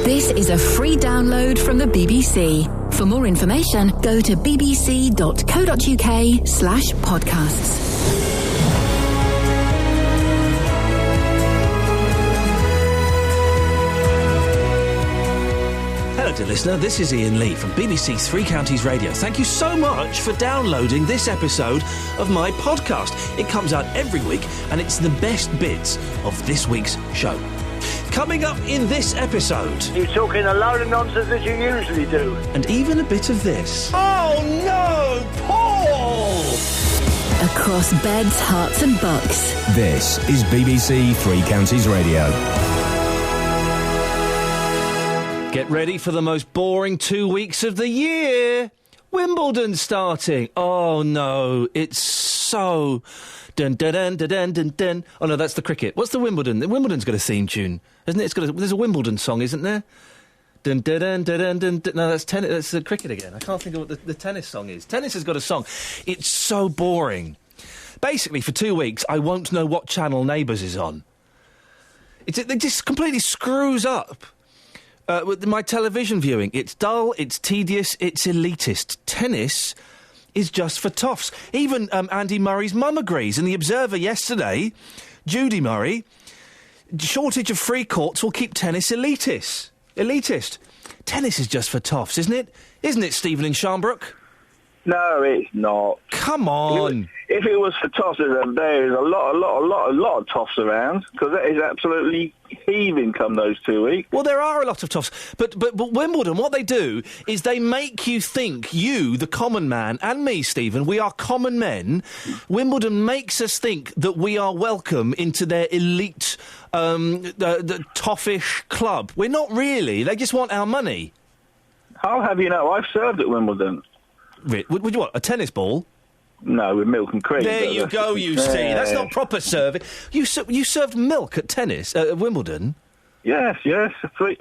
This is a free download from the BBC. For more information, go to bbc.co.uk/podcasts. Hello, dear listener. This is Iain Lee from BBC Three Counties Radio. Thank you so much for downloading this episode of my podcast. It comes out every week, and it's the best bits of this week's show. Coming up in this episode... You're talking a load of nonsense that you usually do. And even a bit of this. Oh, no, Paul! Across beds, hearts and bucks. This is BBC Three Counties Radio. Get ready for the most boring 2 weeks of the year. Wimbledon starting. Oh, no, it's so... Dun, dun, dun, dun, dun, dun, dun. Oh, no, that's the cricket. What's the Wimbledon? The Wimbledon's got a theme tune, isn't it? There's a Wimbledon song, isn't there? Dun, dun, dun, dun, dun, dun, dun. No, that's tennis. That's the cricket again. I can't think of what the tennis song is. Tennis has got a song. It's so boring. Basically, for 2 weeks, I won't know what channel Neighbours is on. It just completely screws up with my television viewing. It's dull, it's tedious, it's elitist. Tennis is just for toffs. Even Andy Murray's mum agrees. In The Observer yesterday, Judy Murray, shortage of free courts will keep tennis elitist. Tennis is just for toffs, isn't it? Isn't it, Stephen in Sharnbrook? No, it's not. Come on. If it was for toffs, there's a lot of toffs around, because it is absolutely heaving come those 2 weeks. Well, there are a lot of toffs, but Wimbledon, what they do is they make you think, you, the common man, and me, Stephen, we are common men. Wimbledon makes us think that we are welcome into their elite, the toffish club. We're not really. They just want our money. I'll have you know, I've served at Wimbledon. Would you want a tennis ball? No, with milk and cream. There you go, you see. That's not proper serving. You served milk at tennis, at Wimbledon? Yes. 3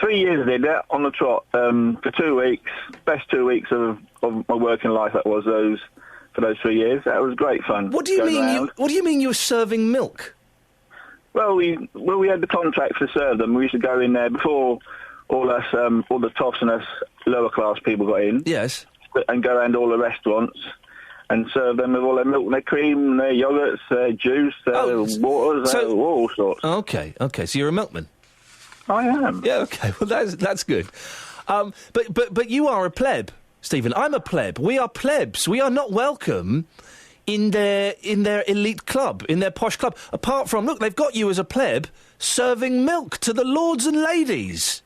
years I did that on the trot for 2 weeks. Best 2 weeks of my working life, that was for those 3 years. That was great fun. What do you mean you were serving milk? Well, we had the contract to serve them. We used to go in there before all the toffs and us lower class people got in. Yes. And go around all the restaurants and serve them with all their milk and their cream, their yoghurts, their juice, their waters, all sorts. Okay, so you're a milkman? I am. Yeah, okay, well, that's good. But you are a pleb, Stephen. I'm a pleb. We are plebs. We are not welcome in their elite club, in their posh club. Apart from, look, they've got you as a pleb serving milk to the lords and ladies.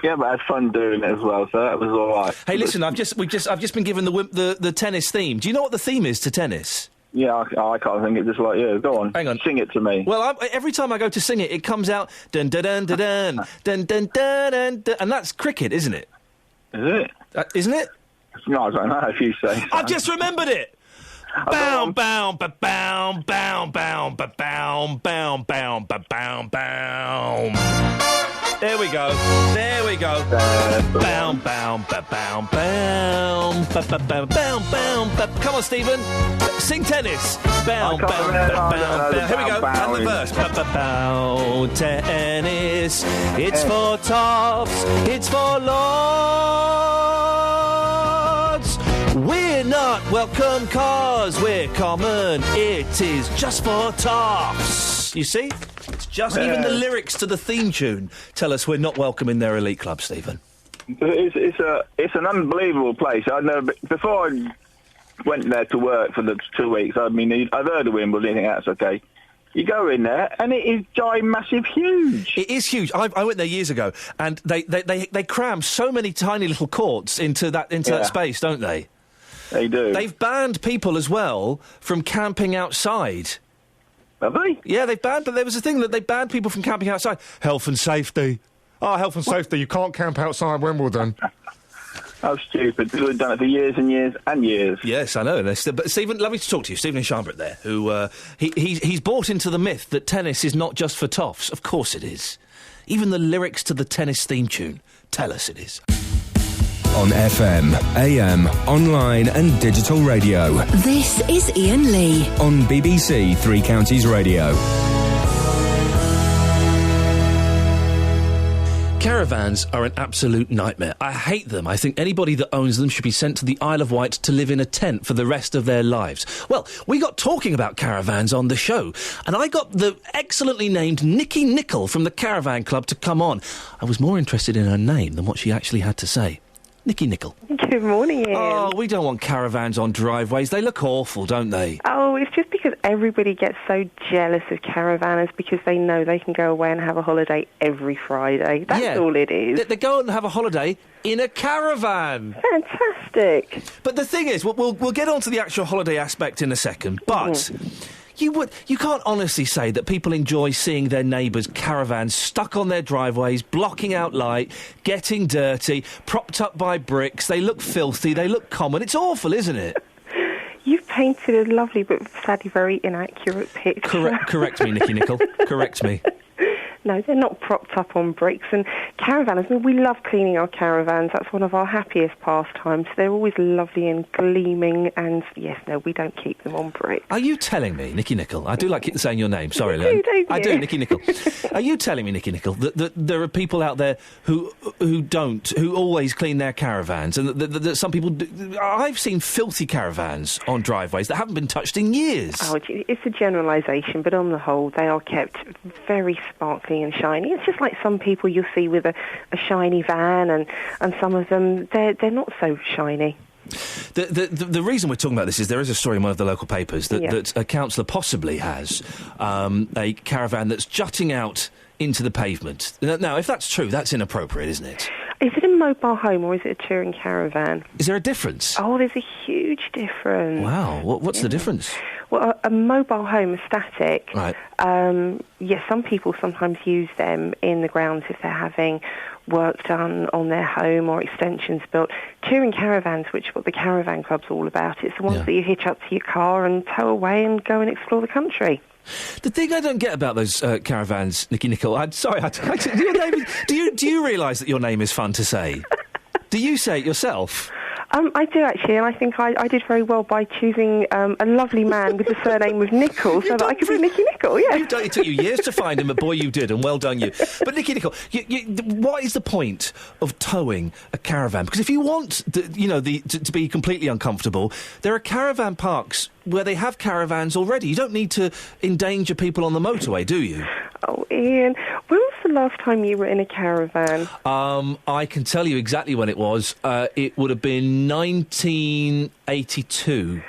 Yeah, but I had fun doing it as well, so that was all right. Hey, listen, I've just been given the tennis theme. Do you know what the theme is to tennis? Yeah, I can't think it just like you. Go on. Hang on. Sing it to me. Well, every time I go to sing it, it comes out dun dun dun dun dun dun dun dun dun, and that's cricket, isn't it? Is it? Isn't it? No, I don't know if you say so. I've just remembered it. Bow, bow, ba bow, bow, bow, ba bow, bow, bow, ba bow, bow. There we go. Bow, bow, ba bow, bow, ba ba bow, bow, bow, ba. Come on, Stephen. Sing tennis. Bow, bow, bow, bow. Here we go. And the verse. Ba ba bow, tennis. It's for toffs. It's for lords. We're not welcome 'cause we're common. It is just for toffs. You see? It's just even the lyrics to the theme tune tell us we're not welcome in their elite club, Stephen. It's an unbelievable place. Before I went there to work for the 2 weeks, I've heard of Wimbledon, I think that's okay. You go in there, and it is massive huge. It is huge. I went there years ago, and they cram so many tiny little courts into that space, don't they? They do. They've banned people as well from camping outside. Have they? Yeah, but there was a thing that they banned people from camping outside. Health and safety. Oh, health and safety. You can't camp outside Wimbledon. How stupid. People have done it for years and years and years. Yes, I know. But Stephen, lovely to talk to you. Stephen in Sharnbrook there, who he's bought into the myth that tennis is not just for toffs. Of course it is. Even the lyrics to the tennis theme tune tell us it is. On FM, AM, online and digital radio. This is Iain Lee. On BBC Three Counties Radio. Caravans are an absolute nightmare. I hate them. I think anybody that owns them should be sent to the Isle of Wight to live in a tent for the rest of their lives. Well, we got talking about caravans on the show, and I got the excellently named Nikki Nicol from the Caravan Club to come on. I was more interested in her name than what she actually had to say. Nikki Nicol. Good morning, Ian. Oh, we don't want caravans on driveways. They look awful, don't they? Oh, it's just because everybody gets so jealous of caravanners because they know they can go away and have a holiday every Friday. That's all it is. They go and have a holiday in a caravan. Fantastic. But the thing is, we'll get on to the actual holiday aspect in a second, but... You can't honestly say that people enjoy seeing their neighbours' caravans stuck on their driveways, blocking out light, getting dirty, propped up by bricks. They look filthy, they look common. It's awful, isn't it? You've painted a lovely but sadly very inaccurate picture. Correct me, Nikki Nicol. Correct me. No, they're not propped up on bricks. And caravanners, I mean, we love cleaning our caravans. That's one of our happiest pastimes. They're always lovely and gleaming. And, yes, no, we don't keep them on bricks. Are you telling me, Nikki Nicol, I do like saying your name, sorry, you do, don't you? I do, Nikki Nicol. Are you telling me, Nikki Nicol, that there are people out there who always clean their caravans, and that some people do? I've seen filthy caravans on driveways that haven't been touched in years. Oh, it's a generalisation, but on the whole, they are kept very sparkly and shiny. It's just like some people you'll see with a shiny van, and some of them, they're not so shiny. The reason we're talking about this is there is a story in one of the local papers that a councillor possibly has a caravan that's jutting out into the pavement. Now, if that's true, that's inappropriate, isn't it? Is it a mobile home or is it a touring caravan? Is there a difference? Oh, there's a huge difference. Wow. What's the difference? Well, a mobile home is static. Right. Yes, some people sometimes use them in the grounds if they're having work done on their home or extensions built. Touring caravans, which is what the Caravan Club's all about, it's the ones that you hitch up to your car and tow away and go and explore the country. The thing I don't get about those caravans, Nikki Nicol, do you realise that your name is fun to say? Do you say it yourself? I do, actually, and I think I did very well by choosing a lovely man with the surname of Nicol so that I could be Nikki Nicol, yeah. It took you years to find him, but boy, you did, and well done you. But Nikki Nicol, what is the point of towing a caravan? Because if you want to be completely uncomfortable, there are caravan parks where they have caravans already. You don't need to endanger people on the motorway, do you? Oh, Ian, when was the last time you were in a caravan? I can tell you exactly when it was. It would have been 1982.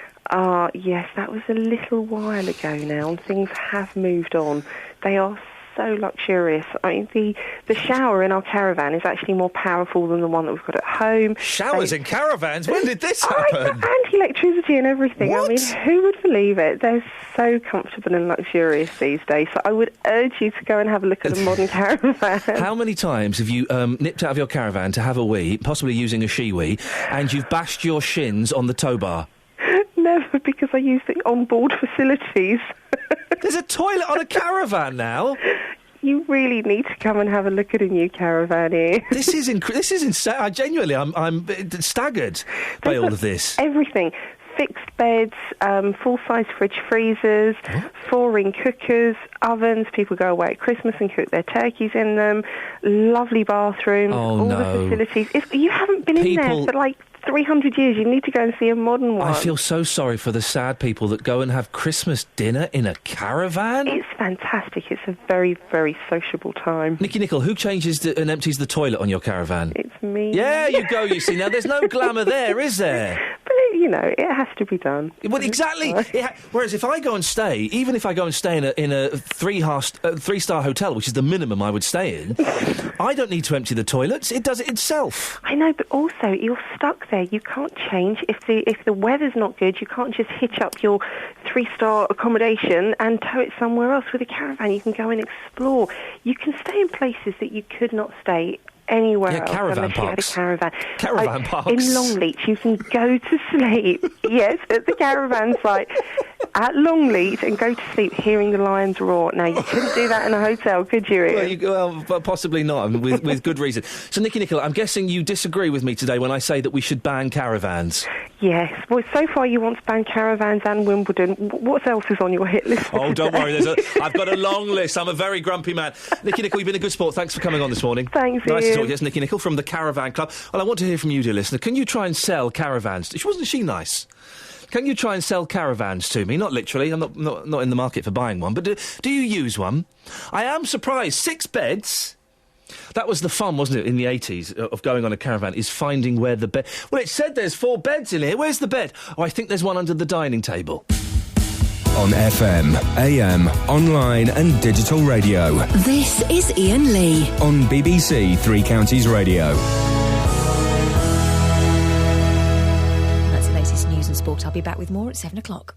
Yes, that was a little while ago now, and things have moved on. They are so luxurious. I mean, the shower in our caravan is actually more powerful than the one that we've got at home. Showers in caravans? When did this happen? And electricity and everything. What? I mean, who would believe it? They're so comfortable and luxurious these days. So I would urge you to go and have a look at a modern caravan. How many times have you nipped out of your caravan to have a wee, possibly using a she-wee, and you've bashed your shins on the tow bar? Never, because I use the on-board facilities. There's a toilet on a caravan now. You really need to come and have a look at a new caravan here. This is insane. Genuinely, I'm staggered by all of this. Everything. Fixed beds, full-size fridge freezers, 4-ring cookers, ovens. People go away at Christmas and cook their turkeys in them. Lovely bathrooms. All the facilities. If you haven't been in there for like 300 years, you need to go and see a modern one. I feel so sorry for the sad people that go and have Christmas dinner in a caravan. It's fantastic. It's a very, very sociable time. Nikki Nicol, who changes and empties the toilet on your caravan? It's me. Yeah, you go, you see. Now, there's no glamour there, is there? But, it has to be done. Well, exactly. Whereas if I go and stay, even if I go and stay in a three-star hotel, which is the minimum I would stay in, I don't need to empty the toilets. It does it itself. I know, but also you're stuck there. You can't change. If the weather's not good, you can't just hitch up your 3-star accommodation and tow it somewhere else. With a caravan, you can go and explore. You can stay in places that you could not stay anywhere else unless you had a caravan. Caravan parks. In Longleat, you can go to sleep, yes, at the caravan site, at Longleat and go to sleep hearing the lions roar. Now, you couldn't do that in a hotel, could you, Ian? Well, possibly not, with good reason. So, Nicky Nicole, I'm guessing you disagree with me today when I say that we should ban caravans. Yes. Well, so far you want to ban caravans and Wimbledon. What else is on your hit list? Oh, don't worry. I've got a long list. I'm a very grumpy man. Nicky Nicole, you've been a good sport. Thanks for coming on this morning. Thanks, Nice Ian. to talk to you. It's Nicky Nicole from the Caravan Club. Well, I want to hear from you, dear listener. Can you try and sell caravans? Wasn't she nice? Can you try and sell caravans to me? Not literally. I'm not in the market for buying one. But do you use one? I am surprised. 6 beds. That was the fun, wasn't it, in the 80s, of going on a caravan, is finding where the bed... Well, it said there's 4 beds in here. Where's the bed? Oh, I think there's one under the dining table. On FM, AM, online and digital radio. This is Iain Lee. On BBC Three Counties Radio. That's the latest news and sport. I'll be back with more at 7 o'clock.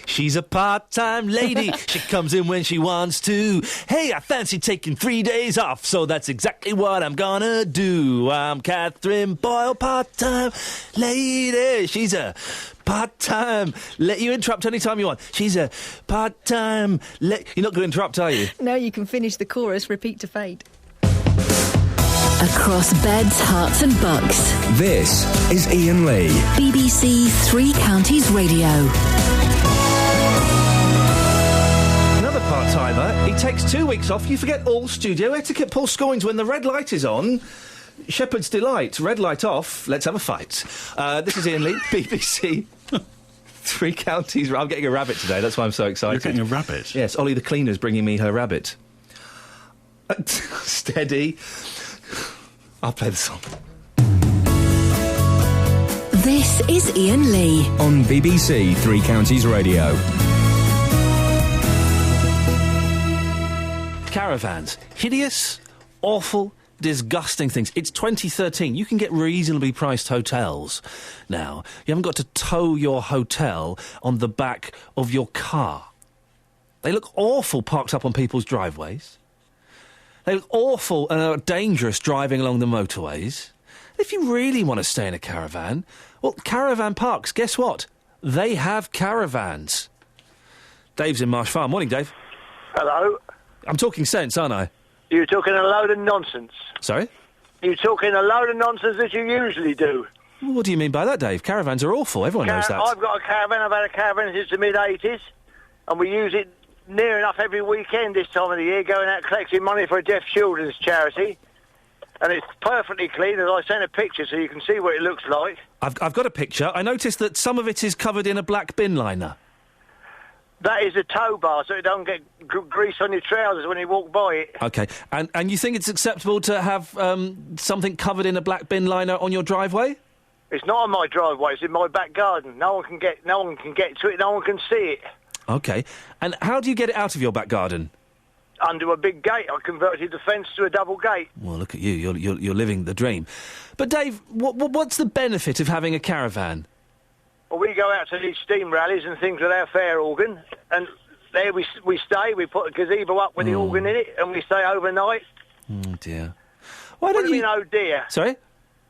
She's a part-time lady. She comes in when she wants to. Hey, I fancy taking 3 days off, so that's exactly what I'm gonna do. I'm Catherine Boyle, part-time lady. She's a part-time... Let you interrupt any time you want. She's a part-time... You're not going to interrupt, are you? No, you can finish the chorus, repeat to fade. Across beds, hearts and bucks. This is Iain Lee. BBC Three Counties Radio. Another part-timer. He takes 2 weeks off. You forget all studio etiquette. Paul Scoins, when the red light is on... Shepherd's Delight, red light off, let's have a fight. This is Iain Lee, BBC Three Counties. I'm getting a rabbit today, that's why I'm so excited. You're getting a rabbit? Yes, Ollie the cleaner's bringing me her rabbit. Steady. I'll play the song. This is Iain Lee. On BBC Three Counties Radio. Caravans. Hideous, awful, disgusting things. It's 2013. You can get reasonably priced hotels now. You haven't got to tow your hotel on the back of your car. They look awful parked up on people's driveways. They look awful and are dangerous driving along the motorways. If you really want to stay in a caravan, well, caravan parks, guess what? They have caravans. Dave's in Marsh Farm. Morning, Dave. Hello. I'm talking sense, aren't I? You're talking a load of nonsense. Sorry? You're talking a load of nonsense that you usually do. What do you mean by that, Dave? Caravans are awful. Everyone knows that. I've got a caravan. I've had a caravan since the mid-'80s, and we use it near enough every weekend this time of the year, going out collecting money for a deaf children's charity. And it's perfectly clean, as I sent a picture so you can see what it looks like. I've got a picture. I noticed that some of it is covered in a black bin liner. That is a tow bar, so it don't get grease on your trousers when you walk by it. OK. And you think it's acceptable to have something covered in a black bin liner on your driveway? It's not on my driveway, it's in my back garden. No one can get to it, no one can see it. OK. And how do you get it out of your back garden? Under a big gate. I converted the fence to a double gate. Well, look at you. You're living the dream. But, Dave, what's the benefit of having a caravan? Well, we go out to these steam rallies and things with our fair organ, and there we stay. We put a gazebo up with the organ in it, and we stay overnight. Oh, dear. What do you mean, oh, dear? Sorry?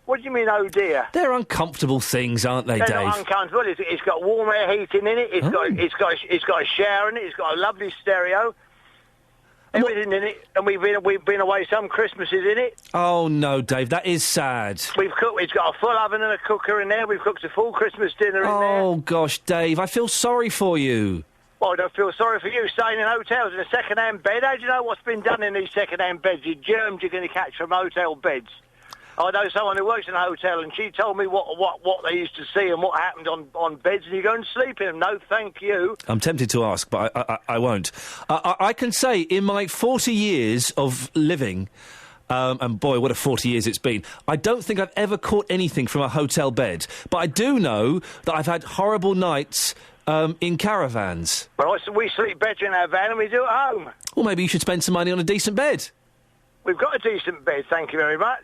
What do you mean, oh, dear? They're uncomfortable things, aren't they, They're Dave? not uncomfortable. It's got warm air heating in it. It's got a shower in it. It's got a lovely stereo. Everything in it, and we've been away some Christmases in it. Oh no, Dave, that is sad. It's got a full oven and a cooker in there. We've cooked a full Christmas dinner in there. Oh gosh, Dave, I feel sorry for you. Well, I don't feel sorry for you staying in hotels in a second-hand bed. How do you know what's been done in these second-hand beds? The germs you're going to catch from hotel beds. I know someone who works in a hotel, and she told me what they used to see and what happened on beds, and you go and sleep in them. No, thank you. I'm tempted to ask, but I won't. I can say, in my 40 years of living, and boy, what a 40 years it's been, I don't think I've ever caught anything from a hotel bed. But I do know that I've had horrible nights in caravans. Well, we sleep better in our van than we do at home. Well, maybe you should spend some money on a decent bed. We've got a decent bed, thank you very much.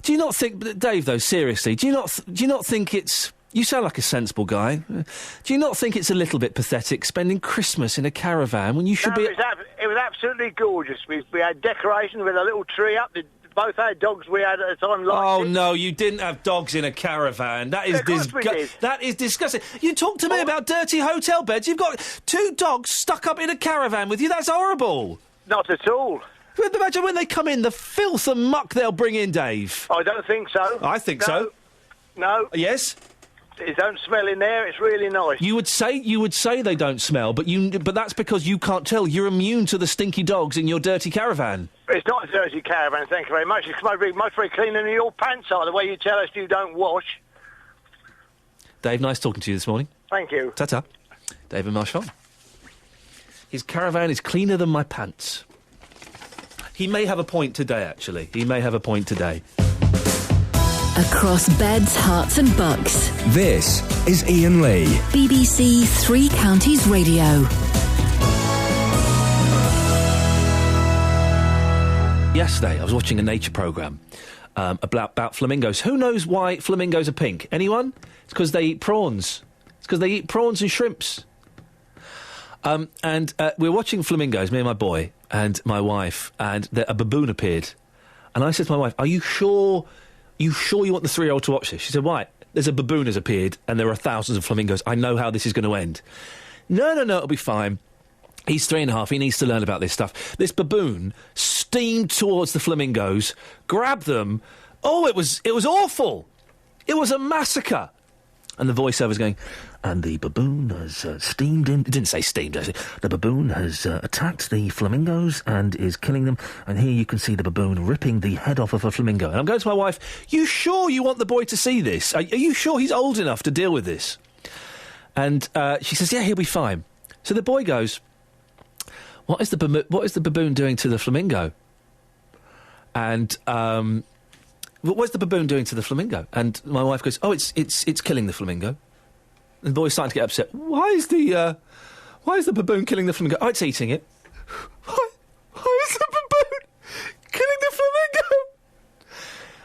Do you not think, Dave, though, seriously, do you not think it's... You sound like a sensible guy. Do you not think it's a little bit pathetic spending Christmas in a caravan when you should be... It was absolutely gorgeous. We had decorations with a little tree up. The both our dogs we had at the time liked Oh, it. no, you didn't have dogs in a caravan. That is Yeah, of course we did. That is disgusting. You talk to me about dirty hotel beds. You've got 2 dogs stuck up in a caravan with you. That's horrible. Not at all. Imagine when they come in, the filth and muck they'll bring in, Dave. I don't think so. I think so. No. Yes? It don't smell in there. It's really nice. You would say they don't smell, but that's because you can't tell. You're immune to the stinky dogs in your dirty caravan. It's not a dirty caravan, thank you very much. It's much very cleaner than your pants are, the way you tell us you don't wash. Dave, nice talking to you this morning. Thank you. Ta-ta. David Marchand. His caravan is cleaner than my pants. He may have a point today, actually. He may have a point today. Across beds, hearts and bucks. This is Iain Lee. BBC Three Counties Radio. Yesterday, I was watching a nature programme about flamingos. Who knows why flamingos are pink? Anyone? It's because they eat prawns. It's because they eat prawns and shrimps. And we're watching flamingos, me and my boy and my wife, and a baboon appeared. And I said to my wife, are you sure you want the 3-year-old to watch this? She said, why? There's a baboon has appeared and there are thousands of flamingos. I know how this is going to end. No, it'll be fine. He's 3.5. He needs to learn about this stuff. This baboon steamed towards the flamingos, grabbed them. Oh, it was awful. It was a massacre. And the voiceover's going, and the baboon has steamed in... It didn't say steamed, does it? The baboon has attacked the flamingos and is killing them. And here you can see the baboon ripping the head off of a flamingo. And I'm going to my wife, you sure you want the boy to see this? Are you sure he's old enough to deal with this? And she says, yeah, he'll be fine. So the boy goes, what is the baboon doing to the flamingo? And... what's the baboon doing to the flamingo? And my wife goes, oh, it's killing the flamingo. And the boy's starting to get upset. Why is the baboon killing the flamingo? Oh, it's eating it. Why is the baboon killing the flamingo?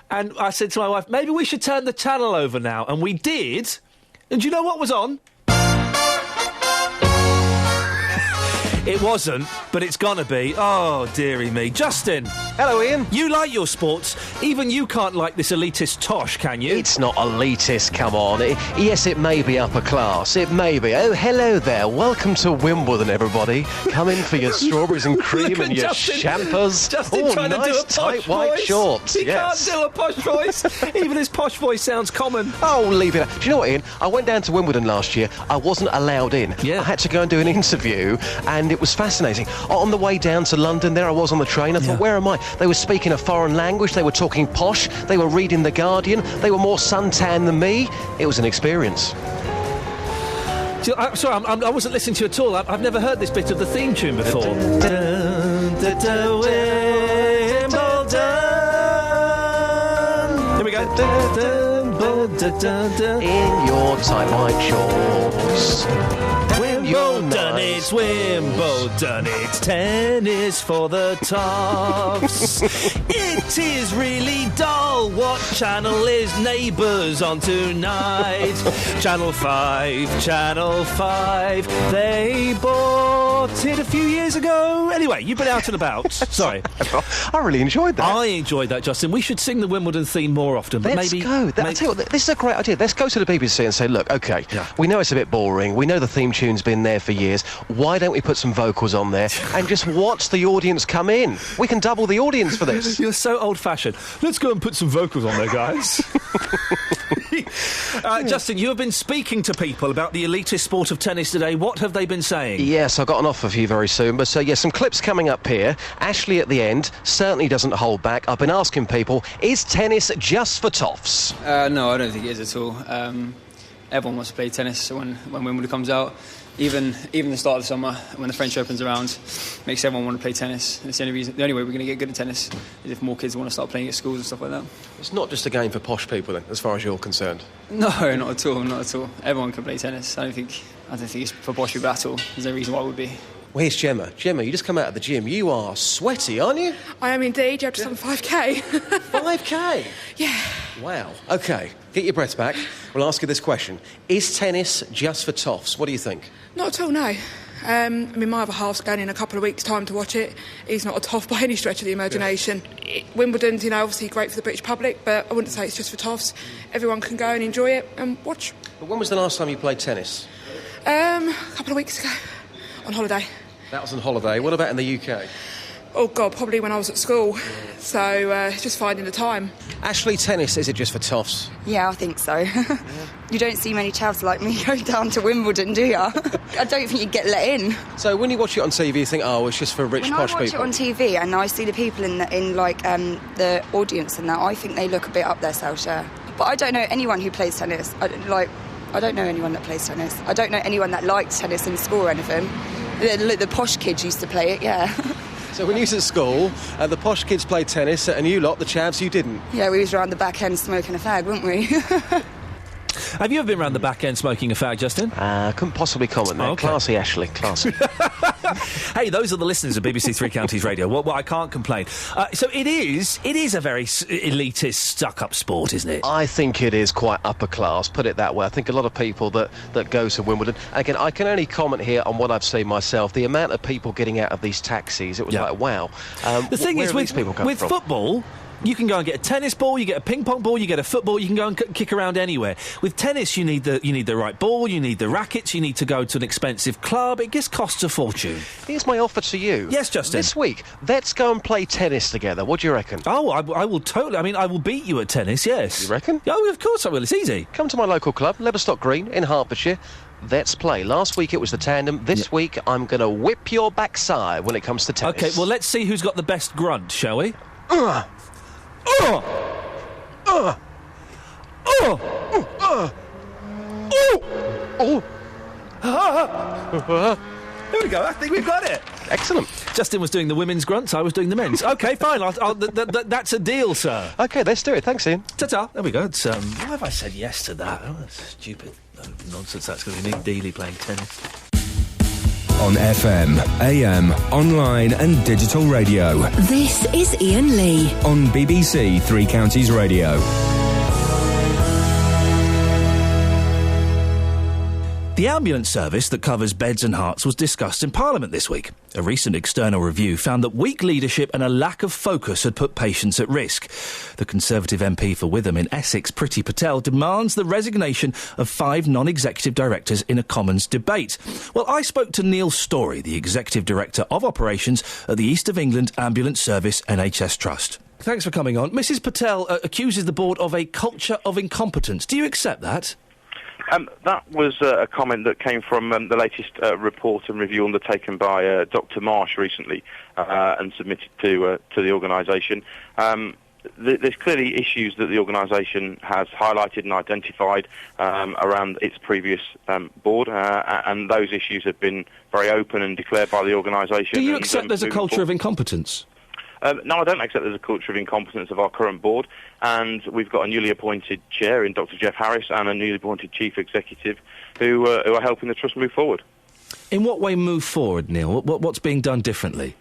And I said to my wife, maybe we should turn the channel over now. And we did. And do you know what was on? It wasn't, but it's gonna be. Oh, dearie me. Justin. Hello, Ian. You like your sports. Even you can't like this elitist tosh, can you? It's not elitist, come on. Yes, it may be upper class. It may be. Oh, hello there. Welcome to Wimbledon, everybody. Come in for your strawberries and cream and your champers. Justin trying nice to do a posh tight white voice. shorts. He yes. can't do a posh voice. Even his posh voice sounds common. Oh, leave it. Do you know what, Ian? I went down to Wimbledon last year. I wasn't allowed in. Yeah. I had to go and do an interview, and it was fascinating. On the way down to London, there I was on the train. I thought, where am I? They were speaking a foreign language. They were talking posh. They were reading The Guardian. They were more suntan than me. It was an experience. Sorry, I wasn't listening to you at all. I've never heard this bit of the theme tune before. Here we go. In your tight white shorts. Wimbledon, it's Wimbledon, it's tennis for the toffs. It is really dull. What channel is Neighbours on tonight? Channel 5, Channel 5. They bought it a few years ago. Anyway, you've been out and about. Sorry. I really enjoyed that. I enjoyed that, Justin. We should sing the Wimbledon theme more often. But Let's maybe go. I tell you what, this is a great idea. Let's go to the BBC and say, look, OK, we know it's a bit boring. We know the theme tune's been there for years. Why don't we put some vocals on there and just watch the audience come in? We can double the audience for this. You're so old-fashioned. Let's go and put some vocals on there, guys. Justin, you have been speaking to people about the elitist sport of tennis today. What have they been saying? Yes, I've got an offer for you very soon. But some clips coming up here. Ashley at the end certainly doesn't hold back. I've been asking people, is tennis just for toffs? No, I don't think it is at all. Everyone wants to play tennis when Wimbledon comes out. Even the start of the summer, when the French Open's around, makes everyone want to play tennis. It's the only way we're going to get good at tennis is if more kids want to start playing at schools and stuff like that. It's not just a game for posh people, then, as far as you're concerned. No, not at all. Not at all. Everyone can play tennis. I don't think it's for posh people at all. There's no reason why it would be. Well, here's Gemma. Gemma, you just come out of the gym. You are sweaty, aren't you? I am indeed. I've just done 5k. 5k? Yeah. Wow. OK, get your breath back. We'll ask you this question. Is tennis just for toffs? What do you think? Not at all, no. I mean, my other half's going in a couple of weeks' time to watch it. He's not a toff by any stretch of the imagination. Wimbledon's, obviously great for the British public, but I wouldn't say it's just for toffs. Everyone can go and enjoy it and watch. But when was the last time you played tennis? A couple of weeks ago, on holiday. That was on holiday. What about in the UK? Oh, God, probably when I was at school. So, just finding the time. Ashley, tennis, is it just for toffs? Yeah, I think so. You don't see many chavs like me going down to Wimbledon, do you? I don't think you'd get let in. So when you watch it on TV, you think, it's just for rich, posh people? When I watch it on TV and I see the people in the audience and that, I think they look a bit up their selves, yeah. But I don't know anyone who plays tennis. I don't know anyone that plays tennis. I don't know anyone that liked tennis in school or anything. The posh kids used to play it, yeah. So when you was at school, the posh kids played tennis, and you lot, the chavs, you didn't? Yeah, we was around the back end smoking a fag, weren't we? Have you ever been around the back end smoking a fag, Justin? Couldn't possibly comment there. Okay. Classy, Ashley, classy. Hey, those are the listeners of BBC Three Counties Radio. Well, I can't complain. So it is a very elitist, stuck-up sport, isn't it? I think it is quite upper class, put it that way. I think a lot of people that go to Wimbledon... Again, I can only comment here on what I've seen myself. The amount of people getting out of these taxis, it was like, wow. The thing is, with football... You can go and get a tennis ball, you get a ping pong ball, you get a football, you can go and kick around anywhere. With tennis, you need the right ball, you need the rackets, you need to go to an expensive club. It just costs a fortune. Here's my offer to you. Yes, Justin. This week, let's go and play tennis together. What do you reckon? Oh, I will totally. I mean, I will beat you at tennis, yes. You reckon? Oh, of course I will. It's easy. Come to my local club, Leverstock Green, in Hertfordshire. Let's play. Last week it was the tandem. This week I'm going to whip your backside when it comes to tennis. OK, well, let's see who's got the best grunt, shall we? There we go. I think we've got it. Excellent. Justin was doing the women's grunts, I was doing the men's. OK, fine. That's a deal, sir. OK, let's do it. Thanks, Ian. Ta-ta. There we go. It's, why have I said yes to that? Oh, that's stupid nonsense. That's going to be Nick Dealey playing tennis. On FM, AM, online and digital radio. This is Iain Lee. On BBC Three Counties Radio. The ambulance service that covers beds and hearts was discussed in Parliament this week. A recent external review found that weak leadership and a lack of focus had put patients at risk. The Conservative MP for Witham in Essex, Priti Patel, demands the resignation of 5 non-executive directors in a Commons debate. Well, I spoke to Neil Storey, the Executive Director of Operations at the East of England Ambulance Service NHS Trust. Thanks for coming on. Mrs Patel accuses the board of a culture of incompetence. Do you accept that? That was a comment that came from the latest report and review undertaken by Dr. Marsh recently and submitted to the organisation. There's clearly issues that the organisation has highlighted and identified around its previous board, and those issues have been very open and declared by the organisation. Do you accept there's a culture of incompetence? No, I don't accept there's a culture of incompetence of our current board, and we've got a newly appointed chair in Dr. Jeff Harris and a newly appointed chief executive who are helping the trust move forward. In what way move forward, Neil? What's being done differently?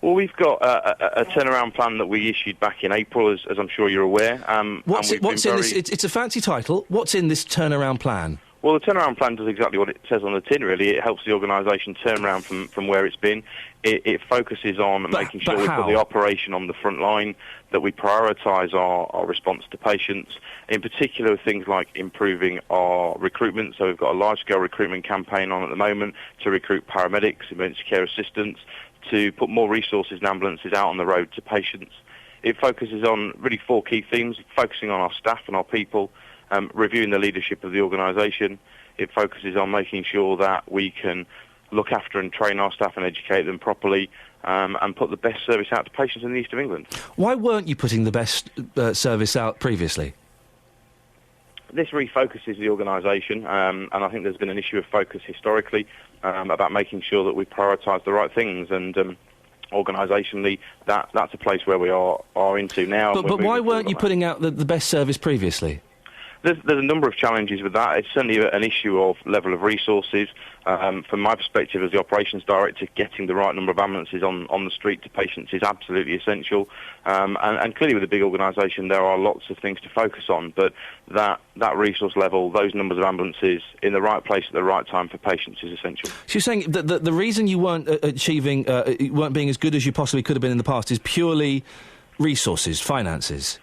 Well, we've got a turnaround plan that we issued back in April, as I'm sure you're aware. What's in this? It's a fancy title. What's in this turnaround plan? Well, the turnaround plan does exactly what it says on the tin, really. It helps the organisation turn around from where it's been. It focuses on making sure we put the operation on the front line, that we prioritise our response to patients, in particular things like improving our recruitment. So we've got a large-scale recruitment campaign on at the moment to recruit paramedics, emergency care assistants, to put more resources and ambulances out on the road to patients. It focuses on really 4 key themes, focusing on our staff and our people, reviewing the leadership of the organisation. It focuses on making sure that we can look after and train our staff and educate them properly, and put the best service out to patients in the East of England. Why weren't you putting the best service out previously? This refocuses the organisation, and I think there's been an issue of focus historically about making sure that we prioritise the right things, and organisationally that's a place where we are into now. But why weren't you putting out the best service previously? There's a number of challenges with that. It's certainly an issue of level of resources. From my perspective as the operations director, getting the right number of ambulances on the street to patients is absolutely essential. And clearly with a big organisation there are lots of things to focus on, but that resource level, those numbers of ambulances in the right place at the right time for patients is essential. So you're saying that the reason you weren't achieving, weren't being as good as you possibly could have been in the past is purely resources, finances?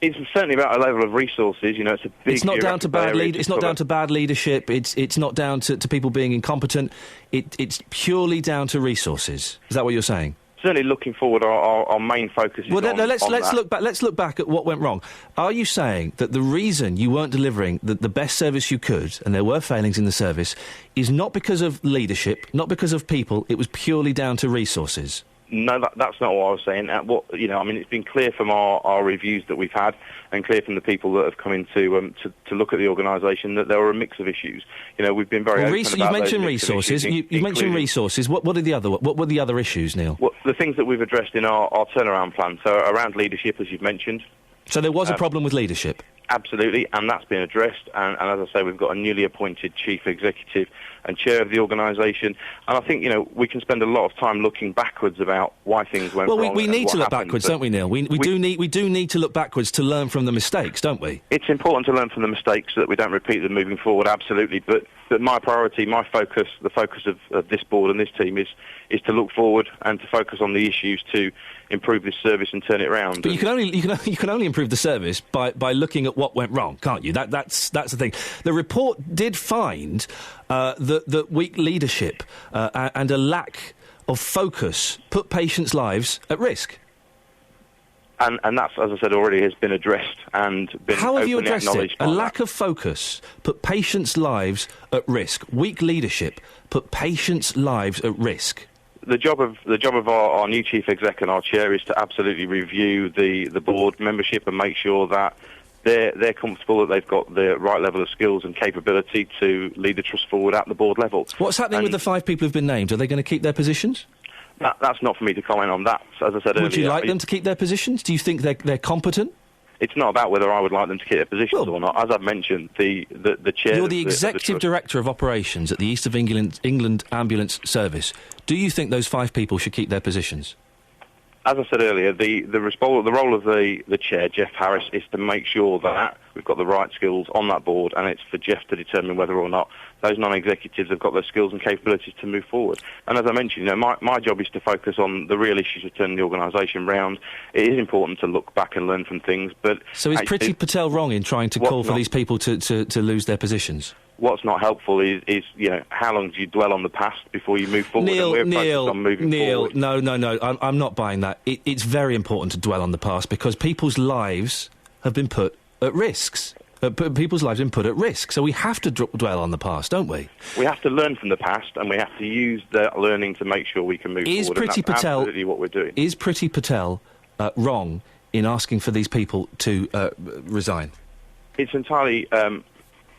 It's certainly about a level of resources. It's a big. It's not down to bad It's not down to bad leadership. It's not down to people being incompetent. It's purely down to resources. Is that what you're saying? Certainly, looking forward, our main focus is let's look back. Let's look back at what went wrong. Are you saying that the reason you weren't delivering the best service you could, and there were failings in the service, is not because of leadership, not because of people? It was purely down to resources. No, that's not what I was saying. It's been clear from our reviews that we've had, and clear from the people that have come in to look at the organisation, that there were a mix of issues. We've been very open about you've mentioned resources. You've mentioned resources. What were the other issues, Neil? Well, the things that we've addressed in our turnaround plan. So around leadership, as you've mentioned. So there was a problem with leadership. Absolutely, and that's been addressed. And as I say, we've got a newly appointed chief executive and chair of the organisation. And I think, we can spend a lot of time looking backwards about why things went wrong. Well, we need to look backwards, don't we, Neil? We do need to look backwards to learn from the mistakes, don't we? It's important to learn from the mistakes so that we don't repeat them moving forward, absolutely. But my priority, my focus, the focus of this board and this team is to look forward and to focus on the issues to improve this service and turn it round. But you can only improve the service by looking at what went wrong, can't you? That's the thing. The report did find that weak leadership and a lack of focus put patients' lives at risk. And that's, as I said already, has been addressed and been How have you openly addressed it? acknowledged. A lack of focus put patients' lives at risk. Weak leadership put patients' lives at risk. The job of our new chief exec and our chair is to absolutely review the board membership and make sure that they're comfortable that they've got the right level of skills and capability to lead the trust forward at the board level. What's happening with the 5 people who've been named? Are they going to keep their positions? That's not for me to comment on that. As I said earlier, would you like them to keep their positions? Do you think they're competent? It's not about whether I would like them to keep their positions or not. As I've mentioned, the chair... You're the executive director of operations at the East of England Ambulance Service. Do you think those 5 people should keep their positions? As I said earlier, the role of the chair, Jeff Harris, is to make sure that we've got the right skills on that board, and it's for Jeff to determine whether or not those non-executives have got those skills and capabilities to move forward. And as I mentioned, my job is to focus on the real issues of turning the organisation round. It is important to look back and learn from things, but... So is Priti Patel wrong in trying to call for these people to lose their positions? What's not helpful is how long do you dwell on the past before you move forward? Neil, forward. No, I'm not buying that. It's very important to dwell on the past because people's lives have been put at risks. People's lives have been put at risk, so we have to dwell on the past, don't we? We have to learn from the past, and we have to use that learning to make sure we can move forward. And that's absolutely what we're doing. Is Priti Patel wrong in asking for these people to resign? It's entirely...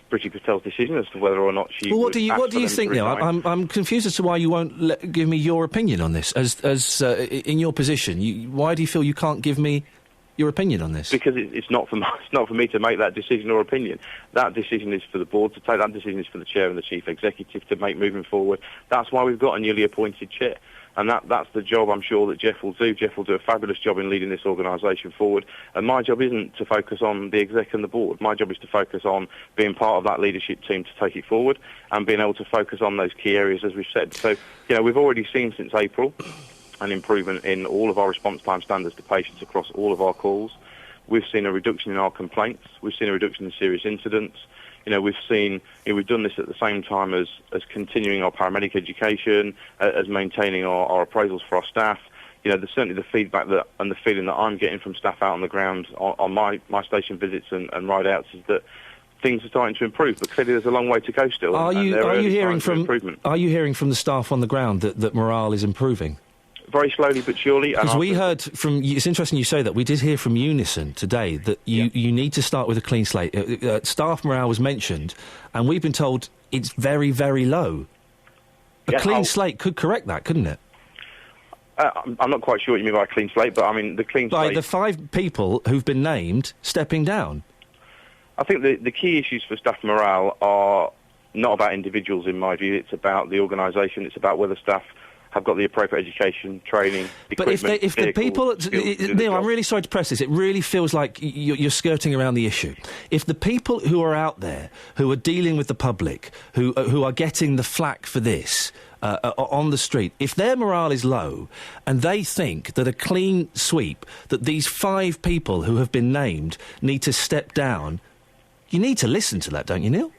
Priti Patel's decision as to whether or not she. Well, what do you think, Neil? I'm confused as to why you won't give me your opinion on this. As in your position, why do you feel you can't give me your opinion on this? Because it's not for me to make that decision or opinion. That decision is for the board to take. That decision is for the chair and the chief executive to make moving forward. That's why we've got a newly appointed chair. And that's the job I'm sure that Jeff will do. Jeff will do a fabulous job in leading this organisation forward. And my job isn't to focus on the exec and the board. My job is to focus on being part of that leadership team to take it forward and being able to focus on those key areas, as we've said. So, we've already seen since April an improvement in all of our response time standards to patients across all of our calls. We've seen a reduction in our complaints. We've seen a reduction in serious incidents. We've done this at the same time as continuing our paramedic education, as maintaining our appraisals for our staff. There's certainly the feedback and the feeling that I'm getting from staff out on the ground on my station visits and ride-outs is that things are starting to improve, but clearly there's a long way to go still. Are you hearing from the staff on the ground that morale is improving? Very slowly but surely. Because we heard from... It's interesting you say that. We did hear from Unison today that you need to start with a clean slate. Staff morale was mentioned, and we've been told it's very, very low. A clean slate could correct that, couldn't it? I'm not quite sure what you mean by a clean slate, but I mean the clean slate... By the 5 people who've been named stepping down. I think the key issues for staff morale are not about individuals, in my view. It's about the organisation. It's about whether staff have got the appropriate education, training, equipment, but if the people... Neil, I'm really sorry to press this. It really feels like you're skirting around the issue. If the people who are out there, who are dealing with the public, who are getting the flack for this... on the street, if their morale is low and they think that a clean sweep, that these 5 people who have been named need to step down, you need to listen to that, don't you, Neil?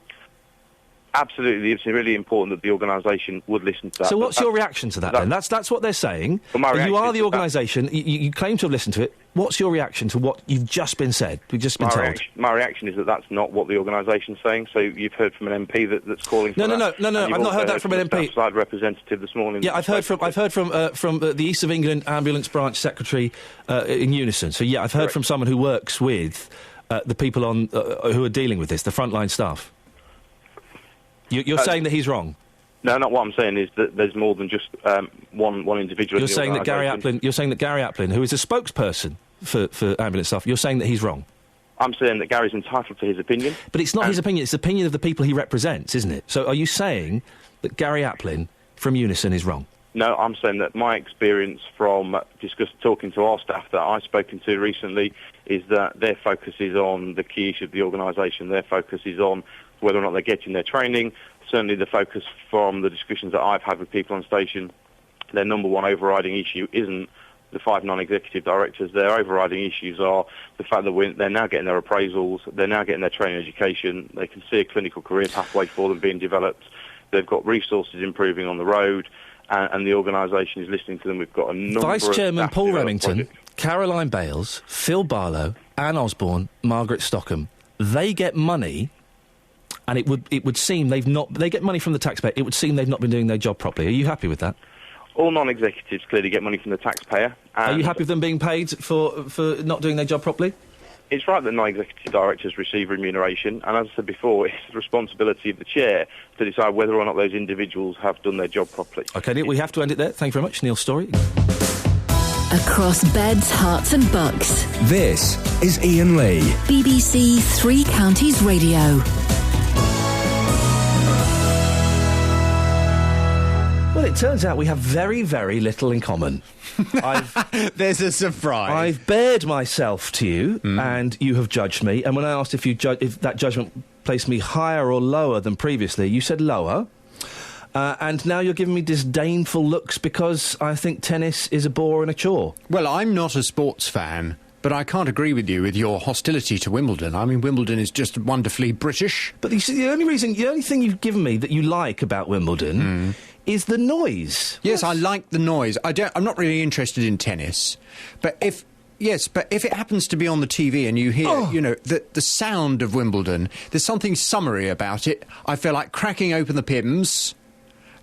Absolutely. It's really important that the organisation would listen to that. So what's your reaction to that then? That's what they're saying. Well, you are the organisation. You claim to have listened to it. What's your reaction to what you've just been said? We've just been told. My reaction is that that's not what the organisation's saying. So you've heard from an MP that's calling for that. No. I've not heard that from an MP. Side representative this morning. Yeah, I've heard from the East of England Ambulance Branch Secretary in Unison. So yeah, I've heard from someone who works with the people on who are dealing with this, the frontline staff. You're saying that he's wrong? No, not what I'm saying is that there's more than just one individual. You're saying that Gary Applin, who is a spokesperson for ambulance staff, you're saying that he's wrong? I'm saying that Gary's entitled to his opinion. But it's not his opinion, it's the opinion of the people he represents, isn't it? So are you saying that Gary Applin from Unison is wrong? No, I'm saying that my experience from talking to our staff that I've spoken to recently is that their focus is on the key issue of the organisation. Their focus is on whether or not they're getting their training. Certainly the focus from the discussions that I've had with people on station, their number one overriding issue isn't the 5 non-executive directors. Their overriding issues are the fact that they're now getting their appraisals, they're now getting their training education, they can see a clinical career pathway for them being developed, they've got resources improving on the road, and the organisation is listening to them. We've got a number Vice of Chairman Paul Remington, projects. Caroline Bales, Phil Barlow, Anne Osborne, Margaret Stockham, they get money... And it would seem they get money from the taxpayer. It would seem they've not been doing their job properly. Are you happy with that? All non-executives clearly get money from the taxpayer. Are you happy with them being paid for not doing their job properly? It's right that non-executive directors receive remuneration, and as I said before, it's the responsibility of the chair to decide whether or not those individuals have done their job properly. OK, Neil, we have to end it there. Thank you very much. Neil Storey. Across beds, hearts and bucks. This is Iain Lee. BBC Three Counties Radio. Well, it turns out we have very, very little in common. There's a surprise. I've bared myself to you, and you have judged me. And when I asked if that judgment placed me higher or lower than previously, you said lower. And now you're giving me disdainful looks because I think tennis is a bore and a chore. Well, I'm not a sports fan, but I can't agree with you with your hostility to Wimbledon. I mean, Wimbledon is just wonderfully British. But you see, the only thing you've given me that you like about Wimbledon is the noise. Yes, I like the noise. I'm not really interested in tennis, but if it happens to be on the TV and you hear, the sound of Wimbledon, there's something summery about it. I feel like cracking open the Pimm's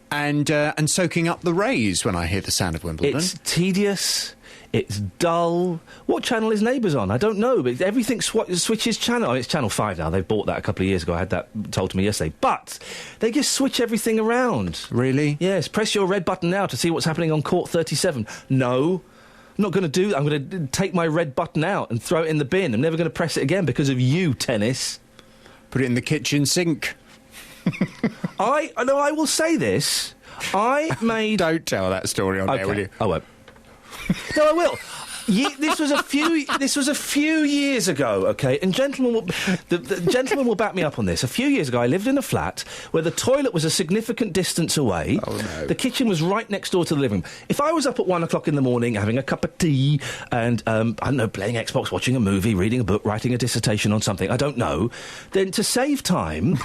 and soaking up the rays when I hear the sound of Wimbledon. It's tedious. It's dull. What channel is Neighbours on? I don't know, but everything switches channel. It's Channel 5 now. They bought that a couple of years ago. I had that told to me yesterday. But they just switch everything around. Really? Yes. Press your red button now to see what's happening on Court 37. No. I'm not going to do that. I'm going to take my red button out and throw it in the bin. I'm never going to press it again because of you, tennis. Put it in the kitchen sink. I will say this. Don't tell that story on there, will you? I won't. No, I will. This was a few years ago, OK? And the gentleman will back me up on this. A few years ago, I lived in a flat where the toilet was a significant distance away. Oh, no. The kitchen was right next door to the living room. If I was up at 1 o'clock in the morning having a cup of tea and, I don't know, playing Xbox, watching a movie, reading a book, writing a dissertation on something, I don't know, then to save time...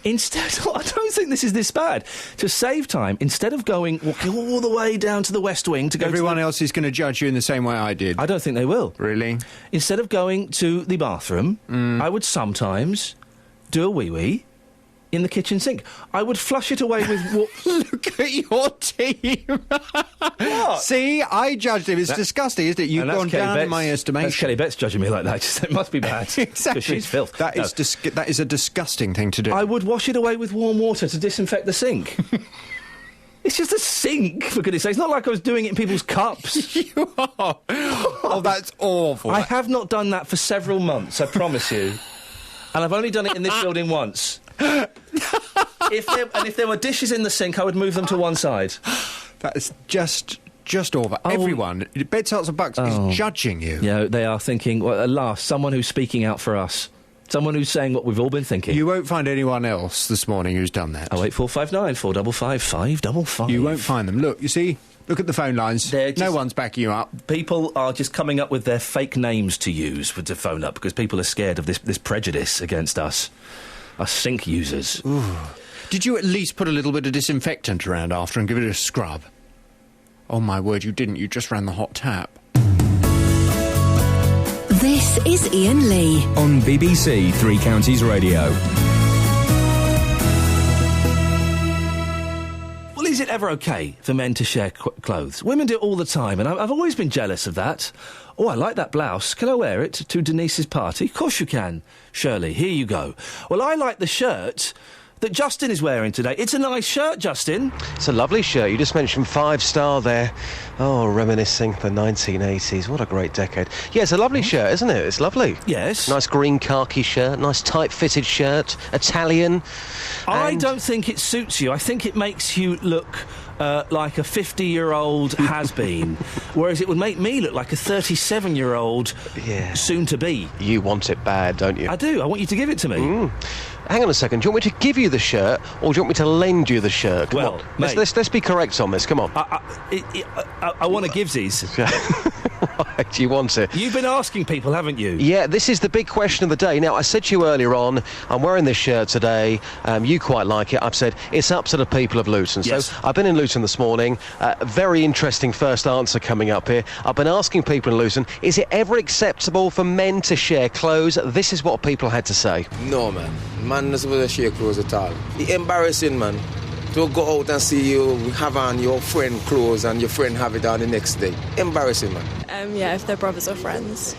Instead, I don't think this is this bad. To save time, instead of walking all the way down to the West Wing to go... Everyone else is going to judge you in the same way I did. I don't think they will. Really? Instead of going to the bathroom, I would sometimes do a wee-wee in the kitchen sink. I would flush it away with... Look at your team! What? See, I judged him. It's disgusting, isn't it? You've gone down in my estimation. That's Kelly Betts judging me like that. It must be bad. Exactly. Because she's filth. That is a disgusting thing to do. I would wash it away with warm water to disinfect the sink. It's just a sink, for goodness sake. It's not like I was doing it in people's cups. You are. Oh, that's awful. I have not done that for several months, I promise you. And I've only done it in this building once. If there were dishes in the sink, I would move them to one side. That is just awful. Everyone, Beds, Hearts and Bucks is judging you. Yeah, they are thinking, well, at last, someone who's speaking out for us. Someone who's saying what we've all been thinking. You won't find anyone else this morning who's done that. 08459 455 555. You won't find them. Look, you see? Look at the phone lines. No one's backing you up. People are just coming up with their fake names to use to phone up because people are scared of this prejudice against us sink users. Ooh. Did you at least put a little bit of disinfectant around after and give it a scrub? Oh, my word, you didn't. You just ran the hot tap. This is Iain Lee. On BBC Three Counties Radio. Well, is it ever okay for men to share clothes? Women do it all the time, and I've always been jealous of that. Oh, I like that blouse. Can I wear it to Denise's party? Of course you can, Shirley. Here you go. Well, I like the shirt that Justin is wearing today. It's a nice shirt, Justin. It's a lovely shirt. You just mentioned 5-star there. Oh, reminiscing the 1980s. What a great decade. Yeah, it's a lovely shirt, isn't it? It's lovely. Yes. Nice green khaki shirt, nice tight-fitted shirt, Italian. I don't think it suits you. I think it makes you look like a 50-year-old has-been, whereas it would make me look like a 37-year-old soon-to-be. You want it bad, don't you? I do. I want you to give it to me. Hang on a second. Do you want me to give you the shirt, or do you want me to lend you the shirt? Come on. Let's be correct on this. Come on. I want to givesies. Right, you want it. You've been asking people, haven't you? Yeah, this is the big question of the day. Now, I said to you earlier on, I'm wearing this shirt today. You quite like it. I've said it's up to the people of Luton. Yes. So I've been in Luton this morning. Very interesting first answer coming up here. I've been asking people in Luton, is it ever acceptable for men to share clothes? This is what people had to say. No, man. Man not supposed to share clothes at all. It's embarrassing, man, to go out and see you have on your friend clothes and your friend have it on the next day. Embarrassing, man. Yeah, if they're brothers or friends.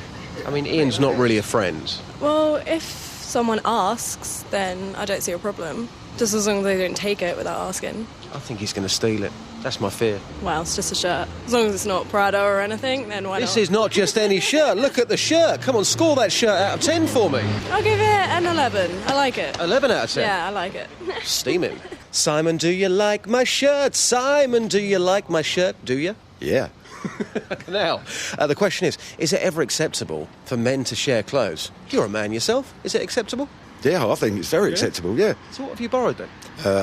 I mean, Ian's not really a friend. Well, if someone asks, then I don't see a problem. Just as long as they don't take it without asking. I think he's going to steal it. That's my fear. Well, it's just a shirt. As long as it's not Prada or anything, then why not? This is not just any shirt. Look at the shirt. Come on, score that shirt out of 10 for me. I'll give it an 11. I like it. 11 out of 10? Yeah, I like it. Steaming. Simon, do you like my shirt? Simon, do you like my shirt? Do you? Yeah. Now, the question is it ever acceptable for men to share clothes? You're a man yourself. Is it acceptable? Yeah, I think it's very acceptable, yeah. So what have you borrowed then?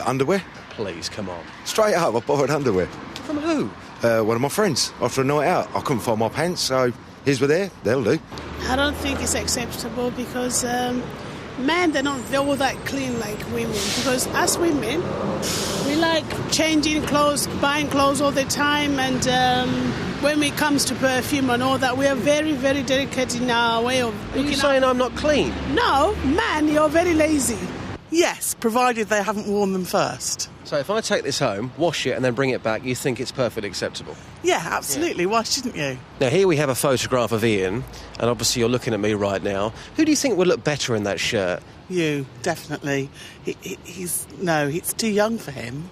Underwear. Please, come on. Straight up, I borrowed underwear. From who? One of my friends. After a night out, I couldn't find my pants, so his were there. They'll do. I don't think it's acceptable because men, they're not all that clean like women. Because us women, we like changing clothes, buying clothes all the time, and when it comes to perfume and all that, we are very, very delicate in our way of looking. Are you saying I'm not clean? No, man, you're very lazy. Yes, provided they haven't worn them first. So if I take this home, wash it and then bring it back, you think it's perfectly acceptable? Yeah, absolutely. Yeah. Why shouldn't you? Now, here we have a photograph of Ian, and obviously you're looking at me right now. Who do you think would look better in that shirt? You, definitely. It's too young for him,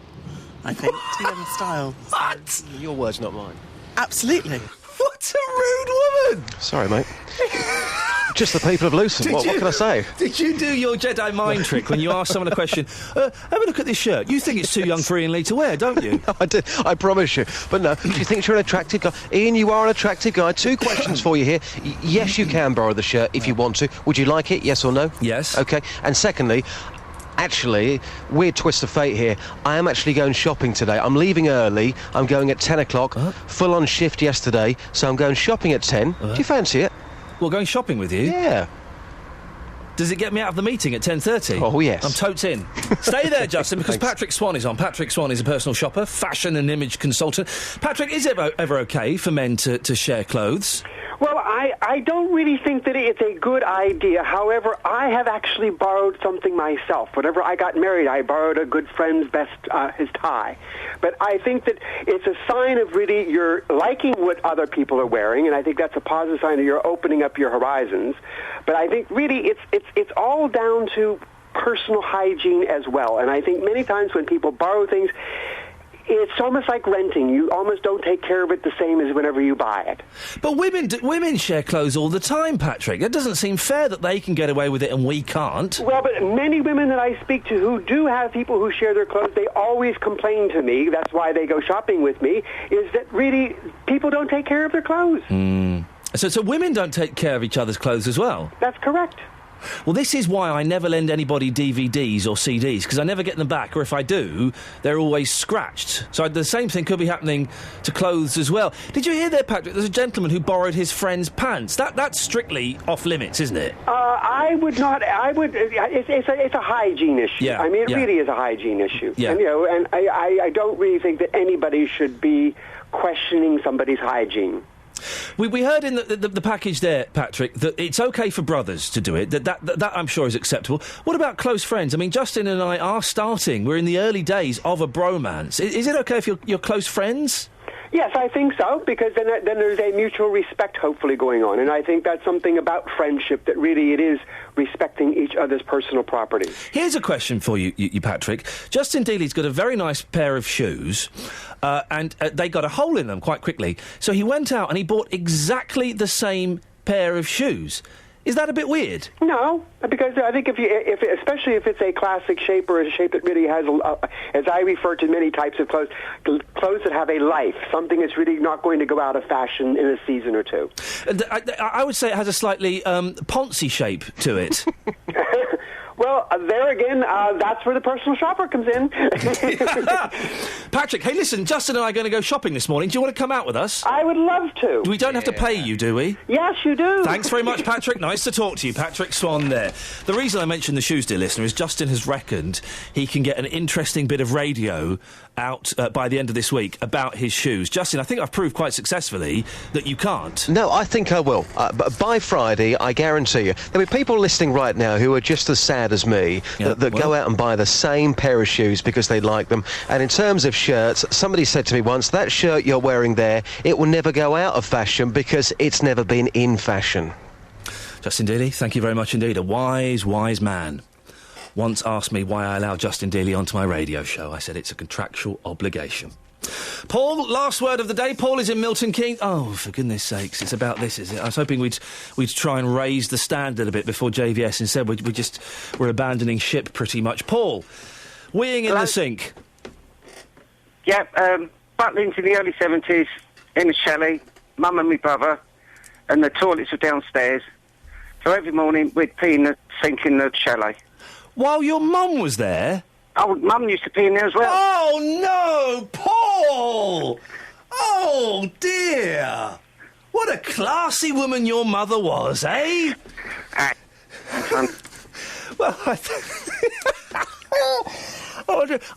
I think. Too young a style. What? Your words, not mine. Absolutely. What a rude woman! Sorry, mate. Just the people of Luton. What can I say? Did you do your Jedi mind trick when you asked someone a question? Have a look at this shirt. You think it's too young for Iain Lee to wear, don't you? No, I did. I promise you. But no, do you think you're an attractive guy? Ian, you are an attractive guy. 2 questions for you here. Yes, you can borrow the shirt if you want to. Would you like it? Yes or no? Yes. OK. And secondly, actually, weird twist of fate here. I am actually going shopping today. I'm leaving early. I'm going at 10 o'clock. Full on shift yesterday. So I'm going shopping at 10. Do you fancy it? Well, going shopping with you? Yeah. Does it get me out of the meeting at 10:30? Oh, yes. I'm totes in. Stay there, Justin, because Patrick Swan is on. Patrick Swan is a personal shopper, fashion and image consultant. Patrick, is it ever okay for men to share clothes? Well, I don't really think that it's a good idea. However, I have actually borrowed something myself. Whenever I got married, I borrowed a good friend's his tie. But I think that it's a sign of really you're liking what other people are wearing, and I think that's a positive sign that you're opening up your horizons. But I think really it's all down to personal hygiene as well. And I think many times when people borrow things, It's almost like renting. You almost don't take care of it the same as whenever you buy it. But women share clothes all the time, Patrick. It doesn't seem fair that they can get away with it and we can't. Well, but many women that I speak to who do have people who share their clothes, they always complain to me, that's why they go shopping with me, is that really people don't take care of their clothes. So women don't take care of each other's clothes as well? That's correct. Well, this is why I never lend anybody DVDs or CDs, because I never get them back, or if I do, they're always scratched. So the same thing could be happening to clothes as well. Did you hear there, Patrick? There's a gentleman who borrowed his friend's pants. That's strictly off limits, isn't it? I would not. I would. It's a hygiene issue. Yeah, I mean, it yeah. really is a hygiene issue. Yeah. And I don't really think that anybody should be questioning somebody's hygiene. We heard in the package there, Patrick, that it's okay for brothers to do it. That I'm sure is acceptable. What about close friends? I mean, Justin and I are starting. We're in the early days of a bromance. Is it okay if you're close friends? Yes, I think so, because then there's a mutual respect hopefully going on, and I think that's something about friendship that really it is respecting each other's personal property. Here's a question for you, Patrick. Justin Dealey's got a very nice pair of shoes, and they got a hole in them quite quickly. So he went out and he bought exactly the same pair of shoes. Is that a bit weird? No, because I think especially if it's a classic shape or a shape that really has, as I refer to many types of clothes that have a life, something that's really not going to go out of fashion in a season or two. I would say it has a slightly Ponzi shape to it. Well, there again, that's where the personal shopper comes in. Patrick, hey, listen, Justin and I are going to go shopping this morning. Do you want to come out with us? I would love to. We don't have to pay you, do we? Yes, you do. Thanks very much, Patrick. Nice to talk to you. Patrick Swan there. The reason I mentioned the shoes, dear listener, is Justin has reckoned he can get an interesting bit of radio out by the end of this week about his shoes. Justin, I think I've proved quite successfully that you can't. No, I think I will. But by Friday, I guarantee you, there'll be people listening right now who are just as sad as me that go out and buy the same pair of shoes because they like them. And in terms of shirts, somebody said to me once, that shirt you're wearing there, it will never go out of fashion because it's never been in fashion. Justin Dealey, thank you very much indeed. A wise, wise man once asked me why I allowed Justin Dealey onto my radio show. I said it's a contractual obligation. Paul, last word of the day. Paul is in Milton Keynes. Oh, for goodness sakes, it's about this, is it? I was hoping we'd try and raise the standard a bit before JVS. Instead, we're abandoning ship pretty much. Paul, weeing in the sink. Yeah, Butlins in the early 70s, in a chalet, mum and my brother, and the toilets were downstairs. So every morning we'd pee in the sink in the chalet. While your mum was there? Oh, mum used to pee in there as well. Oh, no, Paul! Oh, dear! What a classy woman your mother was, eh? Well,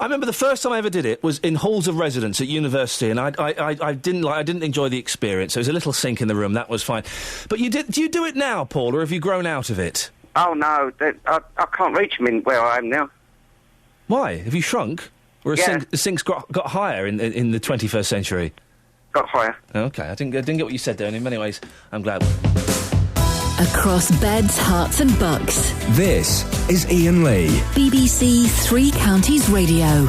I remember the first time I ever did it was in halls of residence at university, and I didn't enjoy the experience. There was a little sink in the room, that was fine. But do you do it now, Paul, or have you grown out of it? Oh, no, I can't reach them in where I am now. Why? Have you shrunk? Or the sink's got higher in the 21st century? Got higher. OK, I didn't get what you said there, and in many ways, I'm glad. Across beds, hearts and bucks. This is Iain Lee. BBC Three Counties Radio.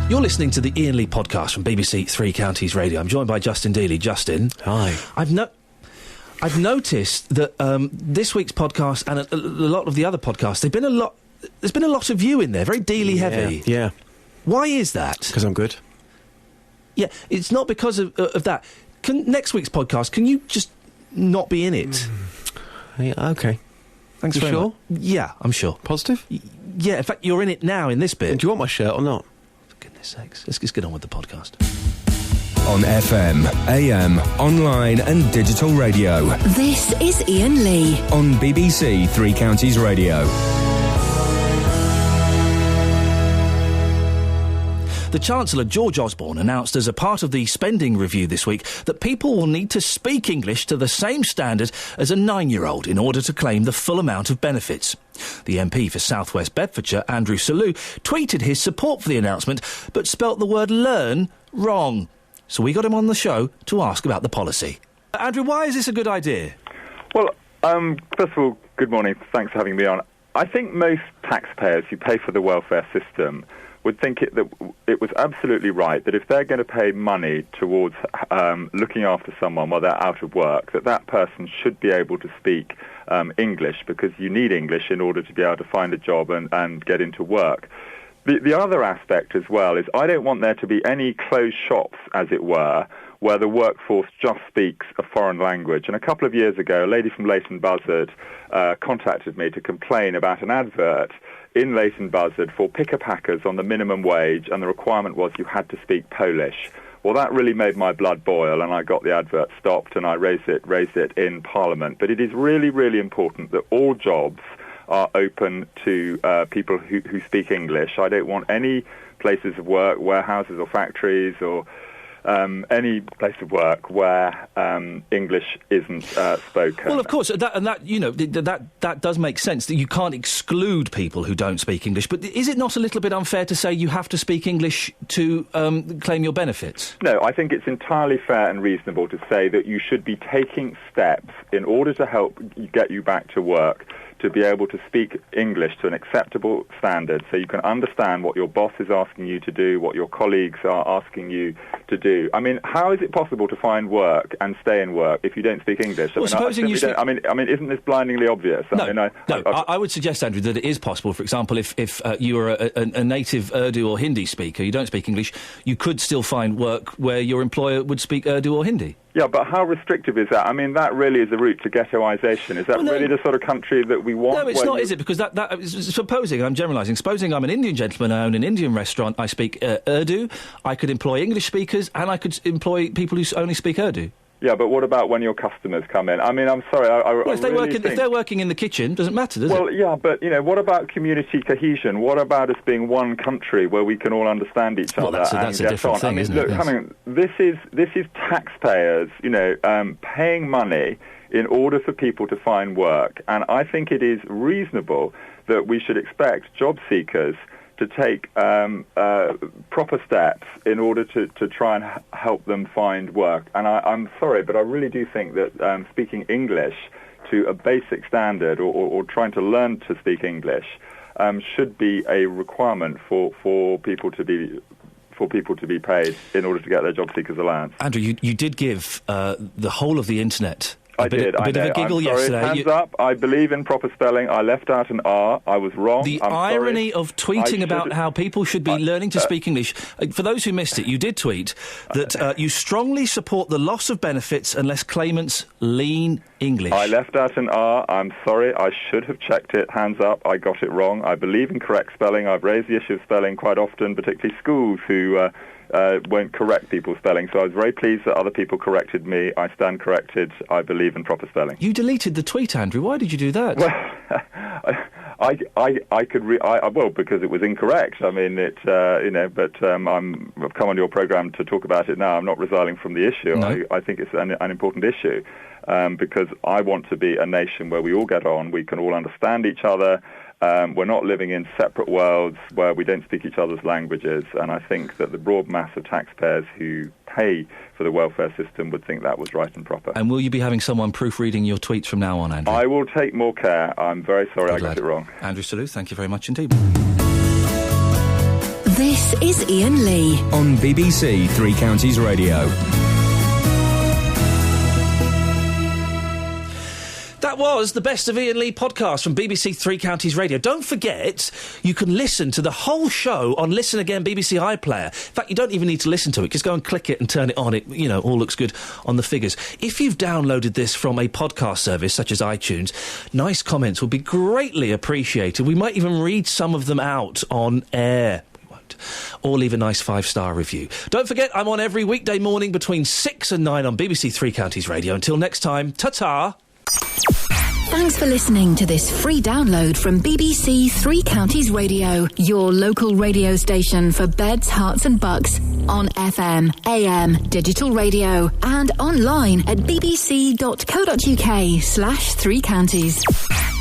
You're listening to the Iain Lee podcast from BBC Three Counties Radio. I'm joined by Justin Dealey. Justin. Hi. I've noticed that this week's podcast and a lot of the other podcasts, there's been a lot of you in there, very Dealey heavy. Yeah. Why is that? Because I'm good. Yeah, it's not because of that. Next week's podcast, can you just not be in it? Yeah, OK. Thanks you very sure? much. Yeah, I'm sure. Positive? Yeah, in fact, you're in it now in this bit. Do you want my shirt or not? For goodness sakes, let's just get on with the podcast. On FM, AM, online and digital radio. This is Iain Lee. On BBC Three Counties Radio. The Chancellor, George Osborne, announced as a part of the spending review this week that people will need to speak English to the same standard as a 9-year-old in order to claim the full amount of benefits. The MP for South West Bedfordshire, Andrew Selous, tweeted his support for the announcement, but spelt the word learn wrong. So we got him on the show to ask about the policy. Andrew, why is this a good idea? Well, first of all, good morning. Thanks for having me on. I think most taxpayers who pay for the welfare system would think that it was absolutely right that if they're going to pay money towards looking after someone while they're out of work, that person should be able to speak English, because you need English in order to be able to find a job and get into work. The other aspect as well is I don't want there to be any closed shops, as it were, where the workforce just speaks a foreign language. And a couple of years ago, a lady from Leighton Buzzard contacted me to complain about an advert in Leighton Buzzard for picker-packers on the minimum wage, and the requirement was you had to speak Polish. Well, that really made my blood boil, and I got the advert stopped, and I raised it in Parliament. But it is really, really important that all jobs are open to people who speak English. I don't want any places of work, warehouses or factories or any place of work where English isn't spoken. Well, of course, that does make sense, that you can't exclude people who don't speak English. But is it not a little bit unfair to say you have to speak English to claim your benefits? No, I think it's entirely fair and reasonable to say that you should be taking steps in order to help get you back to work, to be able to speak English to an acceptable standard, so you can understand what your boss is asking you to do, what your colleagues are asking you to do. I mean, how is it possible to find work and stay in work if you don't speak English? Well, supposing you I mean, isn't this blindingly obvious? I would suggest, Andrew, that it is possible. For example, if you are a native Urdu or Hindi speaker, you don't speak English, you could still find work where your employer would speak Urdu or Hindi. Yeah, but how restrictive is that? I mean, that really is a route to ghettoisation. Is that really the sort of country that we want? No, it's not, is it? Because that supposing, I'm generalising, supposing I'm an Indian gentleman, I own an Indian restaurant, I speak Urdu, I could employ English speakers, and I could employ people who only speak Urdu. Yeah, but what about when your customers come in? I mean, I'm sorry, if they're working in the kitchen, doesn't matter, does it? Well, yeah, but, what about community cohesion? What about us being one country where we can all understand each other? Well, that's a different thing, isn't it? Look, this is taxpayers, paying money in order for people to find work. And I think it is reasonable that we should expect job seekers to take proper steps in order to try and help them find work. And I'm sorry, but I really do think that speaking English to a basic standard or trying to learn to speak English should be a requirement for people to be paid in order to get their job seekers allowance. Andrew, you did give the whole of the internet a bit of a giggle yesterday. Hands up, I believe in proper spelling. I left out an R. I was wrong. The irony of tweeting about how people should be learning to speak English. For those who missed it, you did tweet that you strongly support the loss of benefits unless claimants learn English. I left out an R. I'm sorry. I should have checked it. Hands up. I got it wrong. I believe in correct spelling. I've raised the issue of spelling quite often, particularly schools who won't correct people's spelling. So I was very pleased that other people corrected me. I stand corrected. I believe in proper spelling. You deleted the tweet, Andrew. Why did you do that? Well, because it was incorrect. I mean, but I've come on your programme to talk about it now. I'm not resigning from the issue. No. I think it's an important issue because I want to be a nation where we all get on, we can all understand each other. We're not living in separate worlds where we don't speak each other's languages, and I think that the broad mass of taxpayers who pay for the welfare system would think that was right and proper. And will you be having someone proofreading your tweets from now on, Andrew? I will take more care. I'm very sorry I got it wrong. Andrew Selous, thank you very much indeed. This is Iain Lee on BBC Three Counties Radio. That was the Best of Iain Lee podcast from BBC Three Counties Radio. Don't forget, you can listen to the whole show on Listen Again BBC iPlayer. In fact, you don't even need to listen to it. Just go and click it and turn it on. It, all looks good on the figures. If you've downloaded this from a podcast service such as iTunes, nice comments will be greatly appreciated. We might even read some of them out on air. Or leave a nice 5-star review. Don't forget, I'm on every weekday morning between 6 and 9 on BBC Three Counties Radio. Until next time, ta-ta! Thanks for listening to this free download from BBC Three Counties Radio, your local radio station for beds, hearts and bucks, on FM, AM, digital radio, and online at bbc.co.uk/3counties.